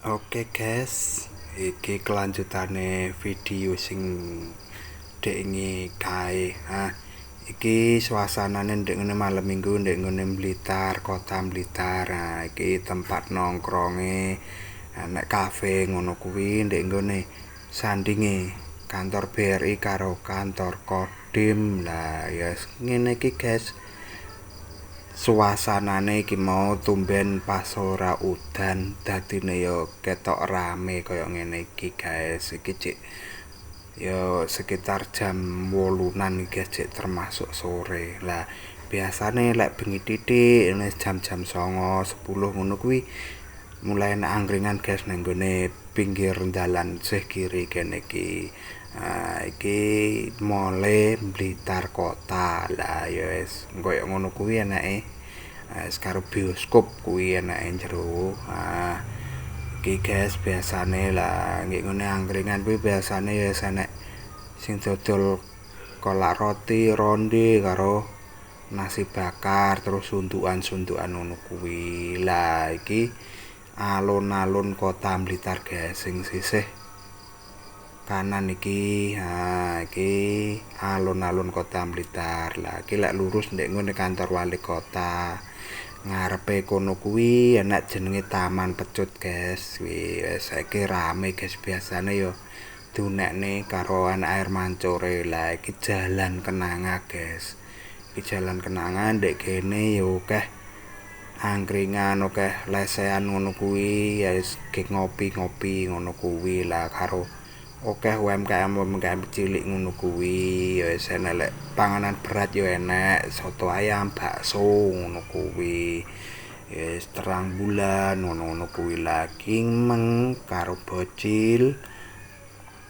Oke guys, iki kelanjutane video sing dengi kae. Iki suasanane ndek ngene malam Minggu ndek ngene Blitar, kota Blitar. Iki tempat nongkronge nek kafe ngono kuwi ndek ngene sandinge kantor BRI karo kantor Kodim. Lah ya ngene iki guys. Suasanane iki mau tumben pas ora udan dadine yo ketok rame kaya ngene iki guys. Iki cek yo sekitar jam 8-an iki cek termasuk sore. Lah biasane lek bengi titik jam-jam 09.00 10 ngono kuwi mulai angkringan guys nang gone pinggir dalan sih kiri kene iki. Iki mole Blitar kota. Lah ya wis koyo ngono kuwi enake. Karo bioskop kuwi enake jero. Iki guys biasane lah nggih ngene angkringan kuwi biasane ya enek sing dodol kolak roti, ronde karo nasi bakar terus suntukan-suntukan ngono kuwi. Lah iki alun-alun kota Blitar guys sing sisih kanan iki. Iki alun-alun kota Blitar. Lah iki lek lurus ndek ngene kantor wali kota. Ngarepe kono kuwi enak jenenge Taman Pecut guys. Wis saiki rame guys biasane yo dunekne karo anak air mancure. Lah iki jalan kenanga guys. Iki jalan kenanga ndek kene yo akeh angkringan akeh lesehan ngono kuwi ya wis ngopi-ngopi ngono kuwi lah karo akeh UMKM cilik ngono kuwi ya wis enek lek panganan berat yo enek soto ayam, bakso ngono kuwi. Wis terang bulan ngono-ngono kuwi lagi meng karo bocil.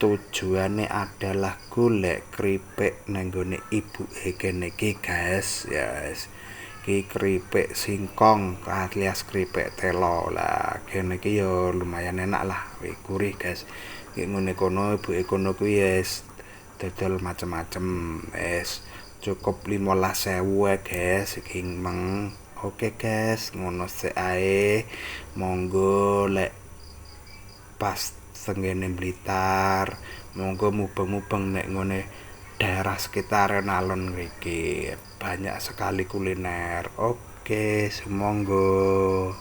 Tujuane adalah golek kripik nang gone ibuke kene iki guys. Yes. Iki kripik singkong alias kripik telo. Lah kene iki yo lumayan enak lah, gurih guys. Iki ngene kono ibuke kono kuwi yes dodol macem-macem. Wis cukup 15.000 guys iki meng. Oke guys, ngono sik ae. Monggo lek pas tenggene Blitar, monggo mubeng-mubeng nek ngene daerah sekitar alun mriki. Banyak sekali kuliner. Oke, semonggo.